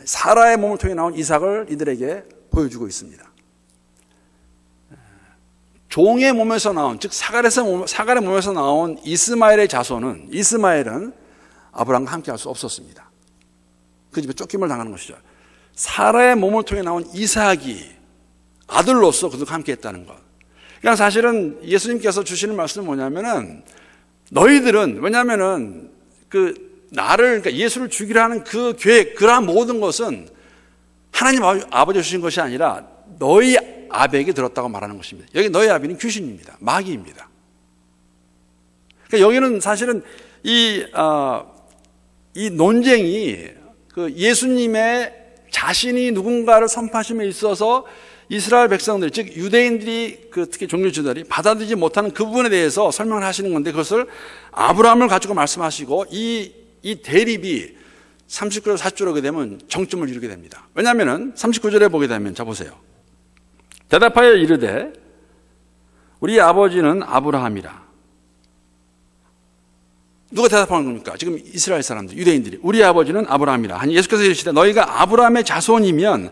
사라의 몸을 통해 나온 이삭을 이들에게 보여주고 있습니다. 종의 몸에서 나온, 즉 사갈의 몸에서 나온 이스마엘의 자손은, 이스마엘은 아브라함과 함께 할 수 없었습니다. 그 집에 쫓김을 당하는 것이죠. 사라의 몸을 통해 나온 이삭이 아들로서 그들과 함께 했다는 것. 그러니까 사실은 예수님께서 주시는 말씀은 뭐냐면은, 너희들은, 왜냐면은 그러니까 예수를 죽이려 하는 그 계획, 그러한 모든 것은 하나님 아버지가 주신 것이 아니라 너희 아비에게 들었다고 말하는 것입니다. 여기 너희 아비는 귀신입니다. 마귀입니다. 그러니까 여기는 사실은 이 논쟁이 그 예수님의 자신이 누군가를 선포하심에 있어서 이스라엘 백성들, 즉 유대인들이, 특히 종교지도자들이 받아들이지 못하는 그 부분에 대해서 설명을 하시는 건데, 그것을 아브라함을 가지고 말씀하시고 이 대립이 39절 40절에 오게 되면 정점을 이루게 됩니다. 왜냐하면 39절에 보게 되면, 자 보세요. 대답하여 이르되 우리 아버지는 아브라함이라. 누가 대답하는 겁니까? 지금 이스라엘 사람들, 유대인들이 우리 아버지는 아브라함이라 하니 예수께서 이르시되 너희가 아브라함의 자손이면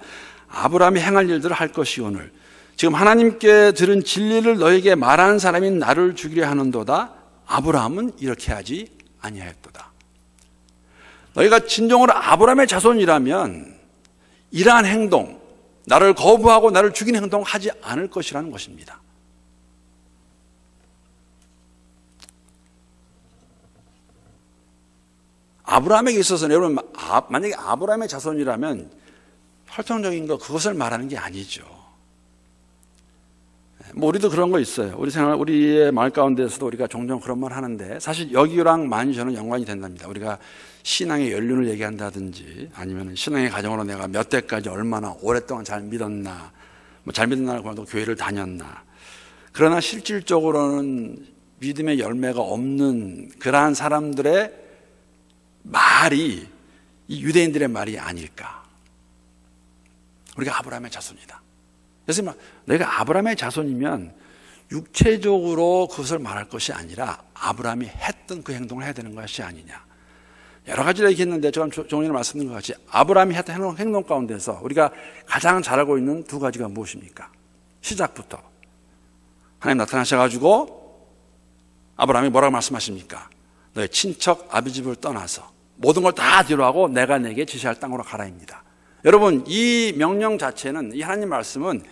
아브라함이 행할 일들을 할 것이오늘 지금 하나님께 들은 진리를 너에게 말하는 사람이 나를 죽이려 하는도다. 아브라함은 이렇게 하지 아니하였도다. 너희가 진정으로 아브라함의 자손이라면 이러한 행동, 나를 거부하고 나를 죽이는 행동을 하지 않을 것이라는 것입니다. 아브라함에게 있어서는, 여러분, 만약에 아브라함의 자손이라면 혈통적인 거, 그것을 말하는 게 아니죠. 우리도 그런 거 있어요. 우리의 말 가운데서도 우리가 종종 그런 말 하는데, 사실 여기랑 많이 저는 연관이 된답니다. 우리가 신앙의 연륜을 얘기한다든지, 아니면 신앙의 가정으로 내가 몇 대까지 얼마나 오랫동안 잘 믿었나, 잘 믿었나를 보면 교회를 다녔나. 그러나 실질적으로는 믿음의 열매가 없는 그러한 사람들의 말이 이 유대인들의 말이 아닐까. 우리가 아브라함의 자손이다. 그래서 내가 아브라함의 자손이면 육체적으로 그것을 말할 것이 아니라 아브라함이 했던 그 행동을 해야 되는 것이 아니냐. 여러 가지를 얘기했는데 조금 전에 말씀드린 것 같이 아브라함이 했던 행동 가운데서 우리가 가장 잘 알고 있는 두 가지가 무엇입니까? 시작부터 하나님 나타나셔가지고 아브라함이 뭐라고 말씀하십니까? 너의 친척 아비 집을 떠나서 모든 걸 다 뒤로하고 내가 내게 지시할 땅으로 가라입니다. 여러분, 이 명령 자체는, 이 하나님 말씀은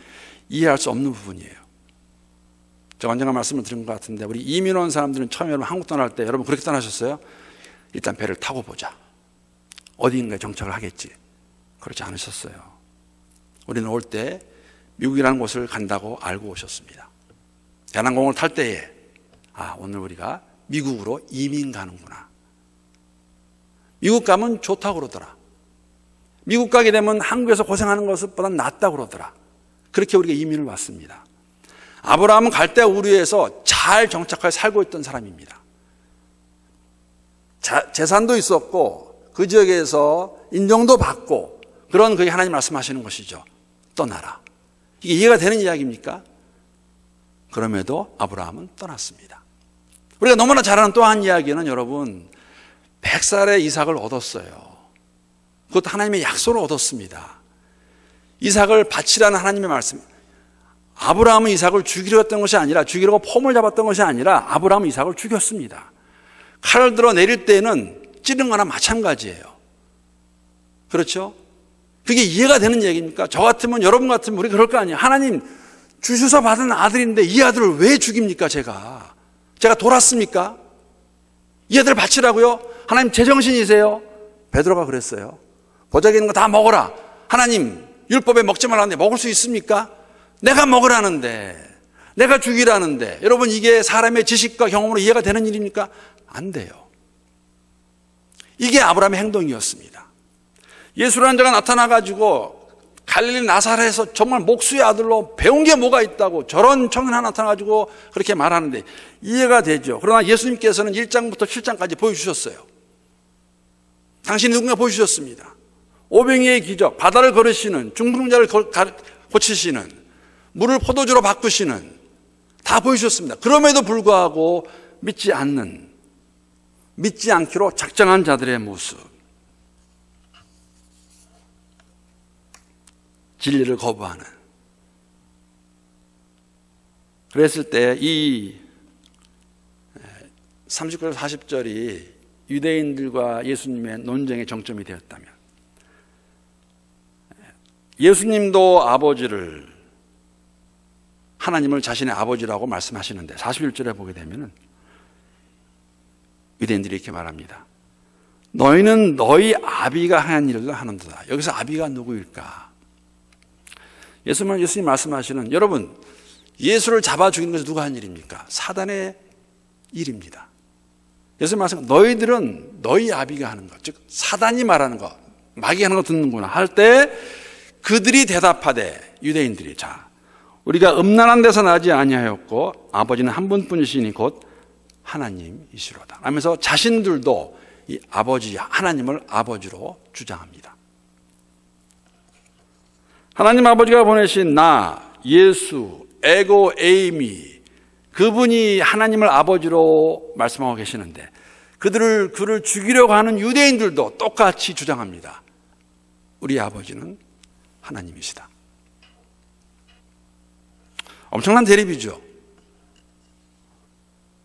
이해할 수 없는 부분이에요. 제가 언젠가 말씀을 드린 것 같은데, 우리 이민 온 사람들은 처음에 여러분 한국 떠날 때 여러분 그렇게 떠나셨어요? 일단 배를 타고 보자. 어디인가에 정착을 하겠지. 그렇지 않으셨어요. 우리는 올 때 미국이라는 곳을 간다고 알고 오셨습니다. 대한항공을 탈 때에 오늘 우리가 미국으로 이민 가는구나. 미국 가면 좋다고 그러더라. 미국 가게 되면 한국에서 고생하는 것보다 낫다고 그러더라. 그렇게 우리가 이민을 왔습니다. 아브라함은 갈대 우르에서 잘 정착하여 살고 있던 사람입니다. 재산도 있었고 그 지역에서 인정도 받고 그런 그게 하나님 말씀하시는 것이죠. 떠나라. 이게 이해가 되는 이야기입니까? 그럼에도 아브라함은 떠났습니다. 우리가 너무나 잘 아는 또 한 이야기는 여러분 100살의 이삭을 얻었어요. 그것도 하나님의 약속을 얻었습니다. 이삭을 바치라는 하나님의 말씀. 아브라함은 이삭을 죽이려 했던 것이 아니라, 죽이려고 폼을 잡았던 것이 아니라 아브라함은 이삭을 죽였습니다. 칼을 들어 내릴 때는 찌른 거나 마찬가지예요. 그렇죠? 그게 이해가 되는 얘기입니까? 저 같으면, 여러분 같으면 우리 그럴 거 아니에요. 하나님 주셔서 받은 아들인데 이 아들을 왜 죽입니까? 제가 돌았습니까? 이 아들을 바치라고요? 하나님 제정신이세요? 베드로가 그랬어요. 보자기 있는 거 다 먹어라. 하나님 율법에 먹지 말라는데 먹을 수 있습니까? 내가 먹으라는데 내가 죽이라는데 여러분 이게 사람의 지식과 경험으로 이해가 되는 일입니까? 안 돼요. 이게 아브라함의 행동이었습니다. 예수라는 자가 나타나가지고 갈릴리 나사렛에서 정말 목수의 아들로 배운 게 뭐가 있다고 저런 청년 하나 나타나가지고 그렇게 말하는데 이해가 되죠. 그러나 예수님께서는 1장부터 7장까지 보여주셨어요. 당신이 누군가 보여주셨습니다. 오병이의 기적, 바다를 걸으시는, 중풍자를 고치시는, 물을 포도주로 바꾸시는 다 보여주셨습니다. 그럼에도 불구하고 믿지 않기로 작정한 자들의 모습, 진리를 거부하는. 그랬을 때 이 39절 40절이 유대인들과 예수님의 논쟁의 정점이 되었다면, 예수님도 아버지를, 하나님을 자신의 아버지라고 말씀하시는데 41절에 보게 되면 유대인들이 이렇게 말합니다. 너희는 너희 아비가 하는 일을 하는도다. 여기서 아비가 누구일까? 예수님 말씀하시는, 여러분, 예수를 잡아 죽이는 것은 누가 한 일입니까? 사단의 일입니다. 예수님 말씀, 너희들은 너희 아비가 하는 것, 즉 사단이 말하는 것, 마귀가 하는 거 듣는구나 할 때 그들이 대답하되, 유대인들이, 자, 우리가 음란한 데서 나지 아니하였고 아버지는 한 분뿐이시니 곧 하나님이시로다 하면서 자신들도 이 아버지, 하나님을 아버지로 주장합니다. 하나님 아버지가 보내신 나, 예수, 에고 에이미, 그분이 하나님을 아버지로 말씀하고 계시는데 그를 죽이려고 하는 유대인들도 똑같이 주장합니다. 우리 아버지는 하나님이시다. 엄청난 대립이죠.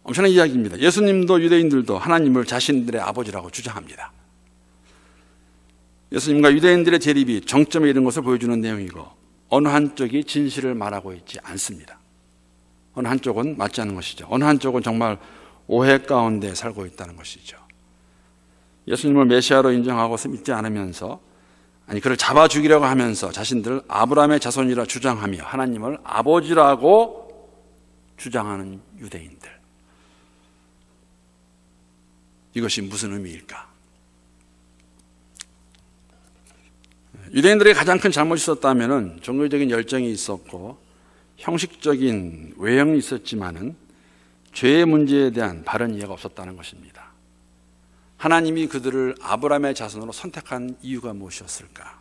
엄청난 이야기입니다. 예수님도 유대인들도 하나님을 자신들의 아버지라고 주장합니다. 예수님과 유대인들의 대립이 정점에 이른 것을 보여주는 내용이고 어느 한쪽이 진실을 말하고 있지 않습니다. 어느 한쪽은 맞지 않는 것이죠. 어느 한쪽은 정말 오해 가운데 살고 있다는 것이죠. 예수님을 메시아로 인정하고 믿지 않으면서, 아니 그를 잡아 죽이려고 하면서 자신들을 아브라함의 자손이라 주장하며 하나님을 아버지라고 주장하는 유대인들. 이것이 무슨 의미일까? 유대인들의 가장 큰 잘못이 있었다면 종교적인 열정이 있었고 형식적인 외형이 있었지만은 죄의 문제에 대한 바른 이해가 없었다는 것입니다. 하나님이 그들을 아브라함의 자손으로 선택한 이유가 무엇이었을까?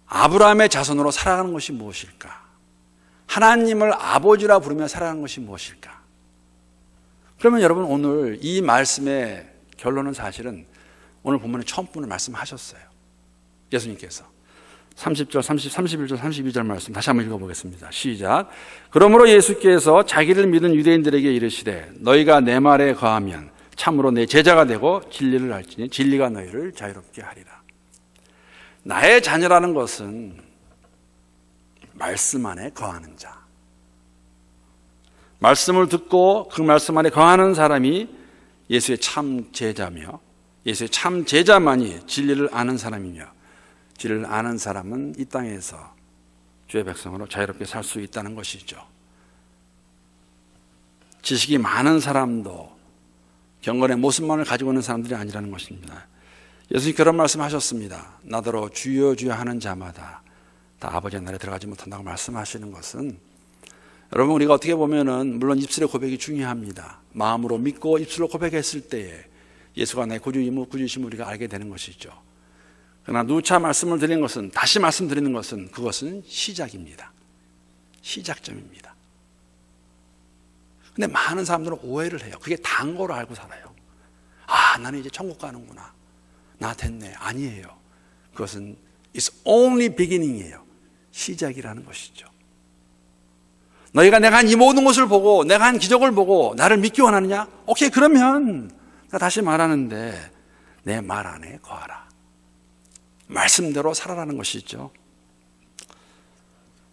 아브라함의 자손으로 살아가는 것이 무엇일까? 하나님을 아버지라 부르며 살아가는 것이 무엇일까? 그러면 여러분, 오늘 이 말씀의 결론은 사실은 오늘 본문의 처음 부분을 말씀하셨어요. 예수님께서 30절, 31절, 32절 말씀 다시 한번 읽어보겠습니다. 시작. 그러므로 예수께서 자기를 믿은 유대인들에게 이르시되 너희가 내 말에 거하면 참으로 내 제자가 되고 진리를 알지니 진리가 너희를 자유롭게 하리라. 나의 자녀라는 것은 말씀 안에 거하는 자, 말씀을 듣고 그 말씀 안에 거하는 사람이 예수의 참 제자며 예수의 참 제자만이 진리를 아는 사람이며 진리를 아는 사람은 이 땅에서 주의 백성으로 자유롭게 살 수 있다는 것이죠. 지식이 많은 사람도 경건의 모습만을 가지고 있는 사람들이 아니라는 것입니다. 예수님 그런 말씀하셨습니다. 나더러 주여 주여 하는 자마다 다 아버지의 나라에 들어가지 못한다고 말씀하시는 것은, 여러분 우리가 어떻게 보면은 물론 입술의 고백이 중요합니다. 마음으로 믿고 입술로 고백했을 때에 예수가 나의 구주이심을 우리가 알게 되는 것이죠. 그러나 누차 말씀을 드리는 것은, 다시 말씀드리는 것은 그것은 시작입니다. 시작점입니다. 근데 많은 사람들은 오해를 해요. 그게 단 거로 알고 살아요. 아, 나는 이제 천국 가는구나. 나 됐네. 아니에요. 그것은 it's only beginning이에요. 시작이라는 것이죠. 너희가 내가 한 이 모든 것을 보고 내가 한 기적을 보고 나를 믿기 원하느냐? 오케이, 그러면 나 다시 말하는데 내 말 안에 거하라. 말씀대로 살아라는 것이죠.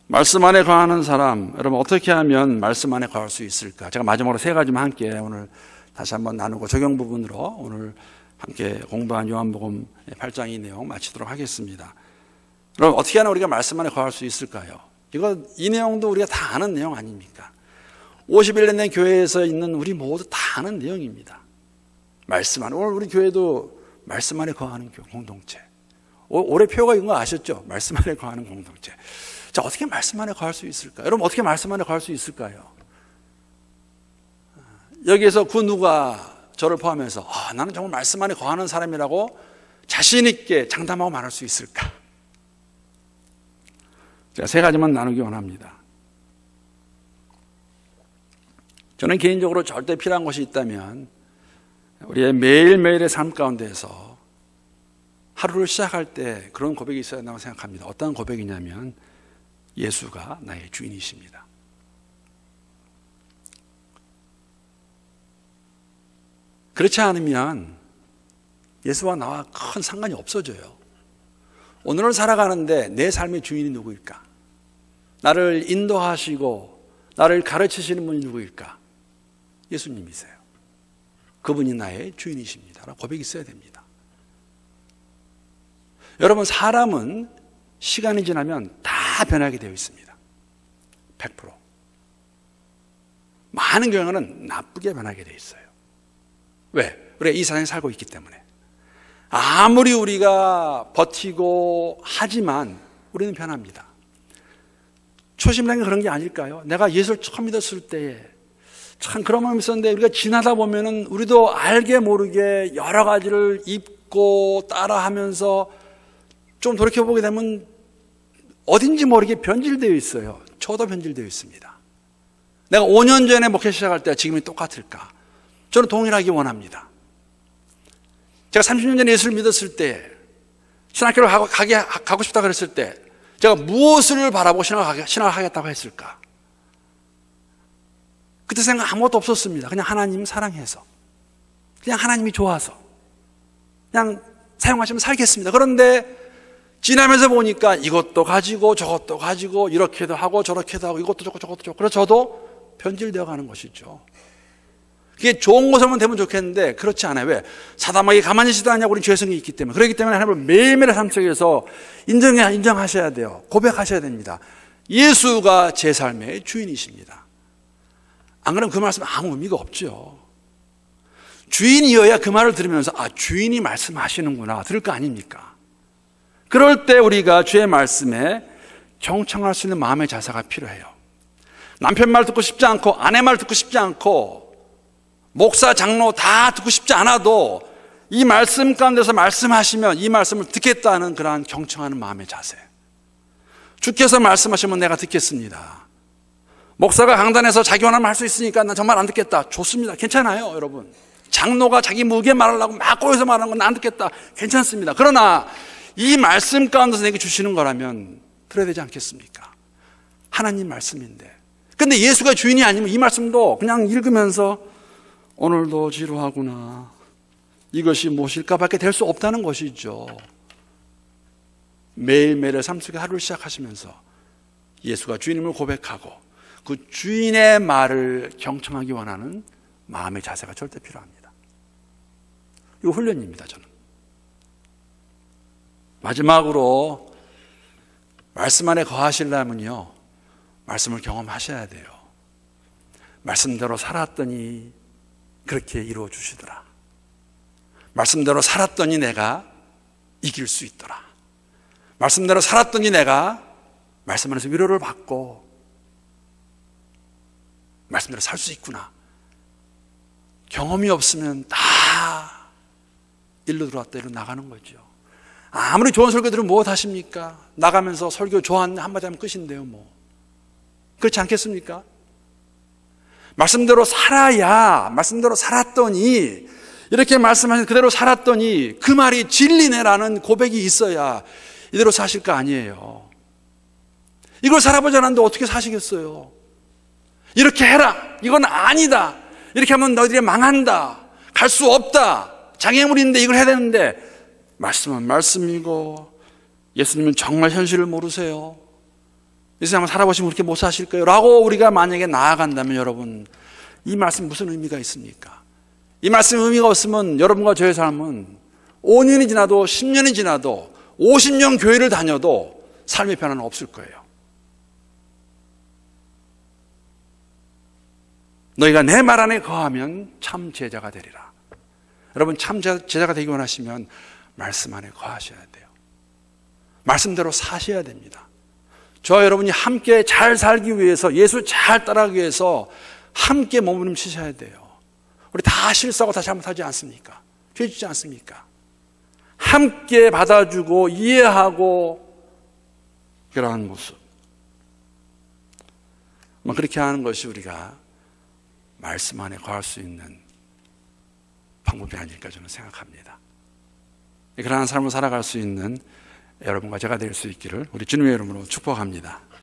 말씀 안에 거하는 사람, 여러분 어떻게 하면 말씀 안에 거할 수 있을까? 제가 마지막으로 세 가지만 함께 오늘 다시 한번 나누고 적용 부분으로 오늘 함께 공부한 요한복음 8장 이 내용 마치도록 하겠습니다. 여러분 어떻게 하면 우리가 말씀 안에 거할 수 있을까요? 이 내용도 우리가 다 아는 내용 아닙니까? 51년 된 교회에서 있는 우리 모두 다 아는 내용입니다. 말씀 안에, 오늘 우리 교회도 말씀 안에 거하는 공동체. 올해 표가 이건 거 아셨죠? 말씀 안에 거하는 공동체. 자, 어떻게 말씀 안에 거할 수 있을까요? 여러분, 어떻게 말씀 안에 거할 수 있을까요? 여기에서 그 누가 저를 포함해서 나는 정말 말씀 안에 거하는 사람이라고 자신 있게 장담하고 말할 수 있을까? 제가 세 가지만 나누기 원합니다. 저는 개인적으로 절대 필요한 것이 있다면 우리의 매일매일의 삶 가운데에서 하루를 시작할 때 그런 고백이 있어야 한다고 생각합니다. 어떤 고백이냐면 예수가 나의 주인이십니다. 그렇지 않으면 예수와 나와 큰 상관이 없어져요. 오늘을 살아가는데 내 삶의 주인이 누구일까? 나를 인도하시고 나를 가르치시는 분이 누구일까? 예수님이세요. 그분이 나의 주인이십니다. 라고 고백이 있어야 됩니다. 여러분, 사람은 시간이 지나면 다 변하게 되어 있습니다. 100%. 많은 경우는 나쁘게 변하게 되어 있어요. 왜? 우리가 이 세상에 살고 있기 때문에. 아무리 우리가 버티고 하지만 우리는 변합니다. 초심이라는 게 그런 게 아닐까요? 내가 예수를 처음 믿었을 때에 참 그런 마음이 있었는데 우리가 지나다 보면은 우리도 알게 모르게 여러 가지를 입고 따라하면서 좀 돌이켜보게 되면 어딘지 모르게 변질되어 있어요. 저도 변질되어 있습니다. 내가 5년 전에 목회 시작할 때와 지금이 똑같을까? 저는 동일하기 원합니다. 제가 30년 전에 예수를 믿었을 때 신학교를 가고 싶다고 그랬을 때 제가 무엇을 바라보고 신학을 하겠다고 했을까? 그때 생각 아무것도 없었습니다. 그냥 하나님 사랑해서, 그냥 하나님이 좋아서, 그냥 사용하시면 살겠습니다. 그런데 지나면서 보니까 이것도 가지고 저것도 가지고 이렇게도 하고 저렇게도 하고 이것도 좋고 저것도 좋고 그래서 저도 변질되어 가는 것이죠. 그게 좋은 것으로만 되면 좋겠는데 그렇지 않아요. 왜? 사담하게 가만히 있지도 않냐고 우리 죄성이 있기 때문에. 그렇기 때문에 하나님을 매일매일 삶 속에서 인정하셔야 돼요. 고백하셔야 됩니다. 예수가 제 삶의 주인이십니다. 안 그러면 그 말씀 아무 의미가 없죠. 주인이어야 그 말을 들으면서 주인이 말씀하시는구나 들을 거 아닙니까? 그럴 때 우리가 주의 말씀에 경청할 수 있는 마음의 자세가 필요해요. 남편 말 듣고 싶지 않고 아내 말 듣고 싶지 않고 목사, 장로 다 듣고 싶지 않아도 이 말씀 가운데서 말씀하시면 이 말씀을 듣겠다는 그러한 경청하는 마음의 자세. 주께서 말씀하시면 내가 듣겠습니다. 목사가 강단에서 자기 원하는 말 할 수 있으니까 난 정말 안 듣겠다. 좋습니다. 괜찮아요, 여러분. 장로가 자기 무게 말하려고 막 꼬여서 말하는 건 안 듣겠다. 괜찮습니다. 그러나 이 말씀 가운데서 내게 주시는 거라면 들어야 되지 않겠습니까? 하나님 말씀인데. 근데 예수가 주인이 아니면 이 말씀도 그냥 읽으면서 오늘도 지루하구나. 이것이 무엇일까 밖에 될 수 없다는 것이죠. 매일매일의 삶 속에 하루를 시작하시면서 예수가 주인임을 고백하고 그 주인의 말을 경청하기 원하는 마음의 자세가 절대 필요합니다. 이거 훈련입니다, 저는. 마지막으로 말씀 안에 거하시려면요, 말씀을 경험하셔야 돼요. 말씀대로 살았더니 그렇게 이루어 주시더라. 말씀대로 살았더니 내가 이길 수 있더라. 말씀대로 살았더니 내가 말씀 안에서 위로를 받고 말씀대로 살 수 있구나. 경험이 없으면 다 일로 들어왔다 일로 나가는 거죠. 아무리 좋은 설교 들으면 무엇 하십니까? 나가면서 설교 좋았네 한마디 하면 끝인데요, 뭐. 그렇지 않겠습니까? 말씀대로 살아야, 말씀대로 살았더니, 이렇게 말씀하신 그대로 살았더니 그 말이 진리네라는 고백이 있어야 이대로 사실 거 아니에요. 이걸 살아보지 않았는데 어떻게 사시겠어요? 이렇게 해라. 이건 아니다. 이렇게 하면 너희들이 망한다. 갈 수 없다. 장애물인데 이걸 해야 되는데 말씀은 말씀이고 예수님은 정말 현실을 모르세요. 이 세상을 살아보시면 그렇게 못 사실 거예요 라고 우리가 만약에 나아간다면 여러분, 이 말씀 무슨 의미가 있습니까? 이 말씀 의미가 없으면 여러분과 저의 삶은 5년이 지나도 10년이 지나도 50년 교회를 다녀도 삶의 변화는 없을 거예요. 너희가 내 말 안에 거하면 참 제자가 되리라. 여러분, 참 제자가 되기 원하시면 말씀 안에 거하셔야 돼요. 말씀대로 사셔야 됩니다. 저와 여러분이 함께 잘 살기 위해서, 예수 잘 따라가기 위해서 함께 몸부림치셔야 돼요. 우리 다 실수하고 다 잘못하지 않습니까? 죄 짓지 않습니까? 함께 받아주고 이해하고 그러한 모습, 그렇게 하는 것이 우리가 말씀 안에 거할 수 있는 방법이 아닐까 저는 생각합니다. 그러한 삶을 살아갈 수 있는 여러분과 제가 될 수 있기를 우리 주님의 이름으로 축복합니다.